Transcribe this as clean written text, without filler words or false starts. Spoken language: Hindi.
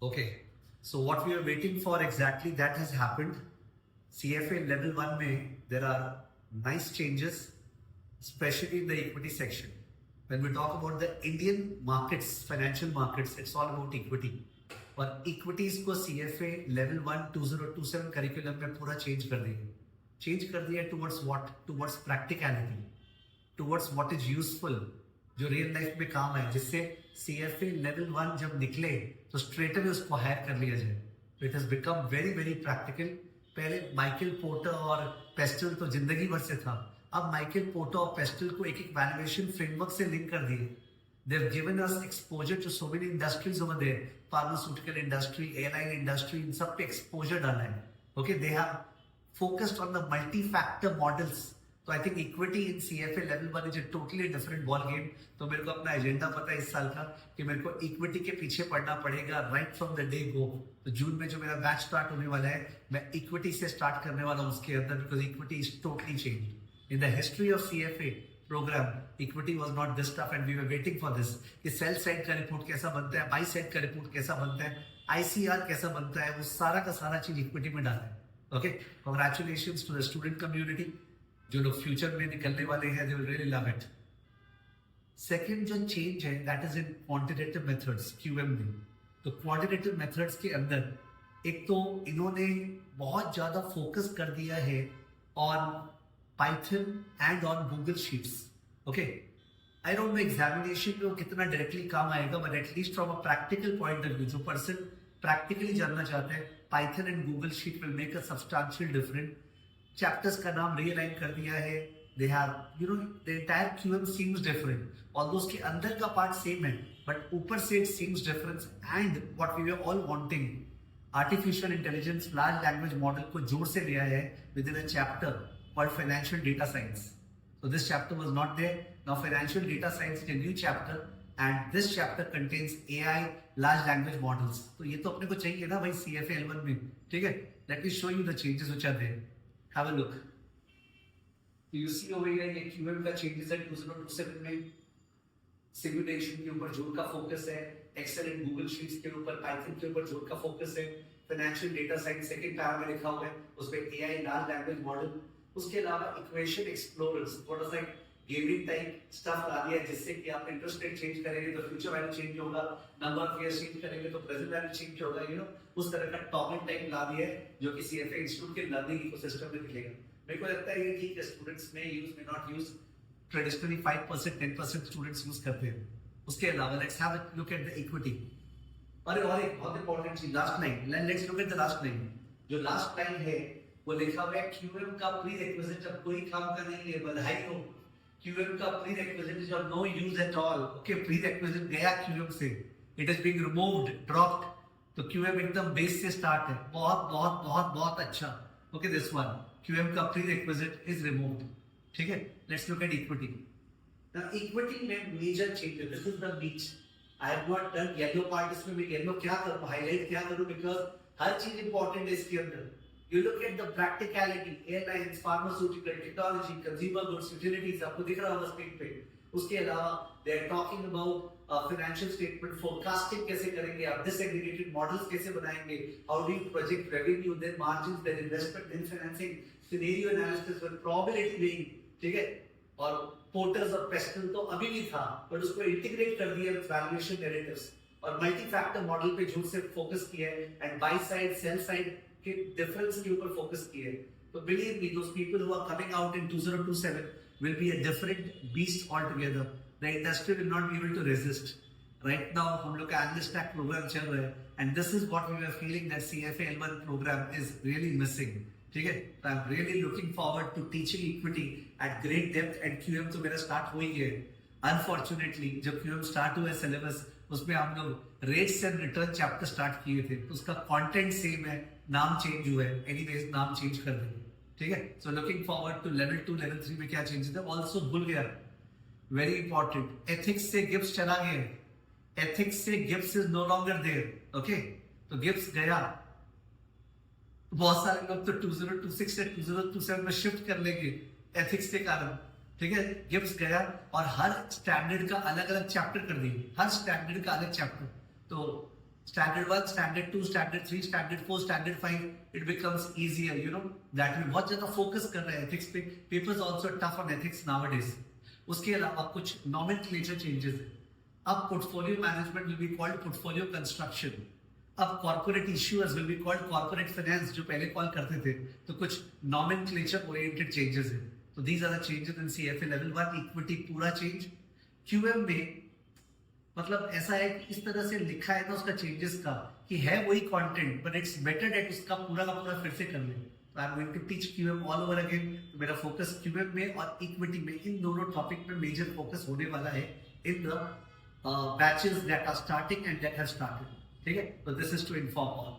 Okay, so what we are waiting for exactly that has happened. CFA level 1 में there are nice changes, especially in the equity section. When we talk about the Indian markets, financial markets, it's all about equity. और इक्विटीज को CFA लेवल 1 2027 करिकुलम में पूरा चेंज कर दिया towards what, towards practicality, towards what is useful, जो रियल लाइफ में काम है, जिससे CFA लेवल 1 जब निकले तो स्ट्रेट अवे उसको हायर कर लिया जाए. It has become very very practical. पहले माइकल पोर्टर और पेस्टल तो जिंदगी भर से था. अब माइकल पोर्टर और पेस्टल को एक एक वैल्यूएशन फ्रेमवर्क से लिंक कर दिए. They've given us exposure to so many industries over there. Pharmaceutical industry, airline industry, इन सब पे exposure डाला है. Okay, they have focused on the multi-factor models. तो I think equity in CFA level 1 is a totally different ball game. तो मेरे को अपना एजेंडा पता है इस साल का कि मेरे को इक्विटी के पीछे पड़ना पड़ेगा right from the day go. तो जून में जो मेरा बैच स्टार्ट होने वाला है, मैं इक्विटी से स्टार्ट करने वाला हूँ उसके अंदर, because equity is totally changed. In the history of CFA program, equity was not this tough and we were waiting for this. कि सेल साइड का रिपोर्ट कैसा बनता है, बाई साइड का रिपोर्ट कैसा बनता है, ICR कैसा बनता है, वो सारा का सारा चीज इक्विटी में डाला है. Okay, congratulations to the student community. जो लोग फ्यूचर में निकलने वाले हैं, they will really love it. Second जो चेंज है, that is in quantitative methods, QM में. तो क्वांटिटेटिव मेथड्स के अंदर एक तो इन्होंने बहुत ज्यादा फोकस कर दिया है on Python and on Google Sheets. Okay, I don't know examination में वो कितना डायरेक्टली काम आएगा, but at least from a practical point of view, जो पर्सन प्रैक्टिकली जानना चाहते हैं, Python and Google Sheet will make a substantial difference. Chapters का नाम रीअलाइन कर दिया है. They have, you know, the entire QM seems different. Although उसके अंदर का पार्ट सेम है, but ऊपर से it seems different. And what we were all wanting, artificial intelligence, large language model को जोर से लिया है within a chapter called Financial Data Science. So this chapter was not there. Now Financial Data Science is a new chapter and this chapter contains AI, large language models. तो ये तो अपने को चाहिए ना भाई CFA L1 में, ठीक है? Let me show you the changes which are there. Have a look. You see over here ये QM का changes है 2027 में. सिमुलेशन के ऊपर जोर का फोकस है, एक्सेल एंड गूगल शीट्स के ऊपर, पाइथन के ऊपर जोर का फोकस है. Financial data science second para में लिखा हुआ है, उसपे AI, लार्ज लैंग्वेज मॉडल. उसके अलावा इक्वेशन एक्सप्लोरर्स, थोड़ा सा गेमिंग टाइप स्टफ ला दिया, जिससे कि आप इंटरेस्ट रेट चेंज करेंगे तो फ्यूचर वैल्यू चेंज होगा, नंबर ऑफ इयर्स चेंज करेंगे तो प्रेजेंट वैल्यू चेंज होगा. यू नो, उस तरह का टॉपिक टाइप ला दिया है, जो कि CFA इंस्टीट्यूट के लर्निंग इकोसिस्टम में दिखेगा. मेरे को लगता है ये ठीक है, स्टूडेंट्स में यूज, में not use. Traditionally 5% 10% students use करते हैं. उसके अलावा let's have a look at the equity. और एक बहुत इंपॉर्टेंट चीज, last line. Let's look at the last line. जो लास्ट लाइन है वो लिखा हुआ है QM का प्री रिक्विजिट अब कोई काम का नहीं है, बधाई हो. QM का prerequisite is of no use at all. Okay, prerequisite गया QM से, it is being removed, dropped. तो QM एकदम बेस से स्टार्ट है. बहुत बहुत बहुत बहुत अच्छा. ओके, दिस वन QM का प्री रिक्विजिट इज रिमूव्ड. ठीक है, let's look at equity. Now equity में major changes, this is the niche. I have not done yellow part. इसमें मैं येलो क्या करूं, हाईलाइट क्या करूं, बिकॉज़ हर चीज इंपॉर्टेंट है इसके अंदर. You look at the practicality, airlines, pharmaceutical, technology, consumer goods, utilities, आपको दिख रहा होगा स्क्रीन पे. उसके अलावा they are talking about financial statement forecasting कैसे करेंगे आप, disaggregated models कैसे बनाएंगे, how do you project revenue, then margins, then investment, then financing, scenario analysis with probability weighing. ठीक है, और पोर्टर्स और पेस्टल तो अभी भी था, बट उसको इंटीग्रेट कर दिया वैल्यूएशन नैरेटिव्स और मल्टी फैक्टर मॉडल पे जोर से फोकस किया है, and by side sell side के डिफरेंस के ऊपर फोकस किए. तो believe me, those people who are coming out in 2027 will be a different beast altogether. The industry will not be able to resist. Right now हम लोग का analyst track program चल रहा है, and this is what we were feeling that CFA L1 program is really missing. ठीक है, so I'm really looking forward to teaching equity at great depth, and QM तो मेरा स्टार्ट हो ही है. अनफॉर्चुनेटली जब QM स्टार्ट हुआ है सिलेबस, उसमें हम लोग rates and return chapter start किए थे. तो उसका कंटेंट सेम है, नाम चेंज हुआ है. एनीवेज नाम चेंज कर देंगे. ठीक है, so looking forward to level 2 level 3 में क्या चेंजेस है. ऑल्सो भूल गया, वेरी इंपॉर्टेंट, एथिक्स से गिब्स चला गया. एथिक्स से GIPS is no longer there. Okay, तो गिब्स गया. बहुत सारे लोग तो 2026 से 2027 में शिफ्ट कर लेंगे एथिक्स के कारण. ठीक है, गिब्स गया और हर स्टैंडर्ड का अलग अलग चैप्टर कर दिए, हर स्टैंडर्ड का अलग चैप्टर. तो Standard 1, Standard 2, Standard 3, Standard 4, Standard 5, it becomes easier, you know, that में बहुत ज़्यादा focus कर रहे हैं ethics पे. Papers also tough on ethics nowadays. उसके अलावा कुछ nomenclature changes है. अब portfolio management will be called portfolio construction. अब corporate issuers will be called corporate finance, जो पहले कॉल करते थे. तो कुछ nomenclature oriented changes है. तो these are the changes in CFA level 1. Equity पूरा change. QM में मतलब ऐसा है कि इस तरह से लिखा है ना उसका चेंजेस का कि है वही content but it's better that उसका पूरा का पूरा फिर से कर ले. तो I am going to teach QM all over again. तो मेरा फोकस क्यूएम में और इक्विटी में इन दोनों टॉपिक में मेजर फोकस होने वाला है in the batches that are starting and that have started. ठीक है, तो this is to inform all.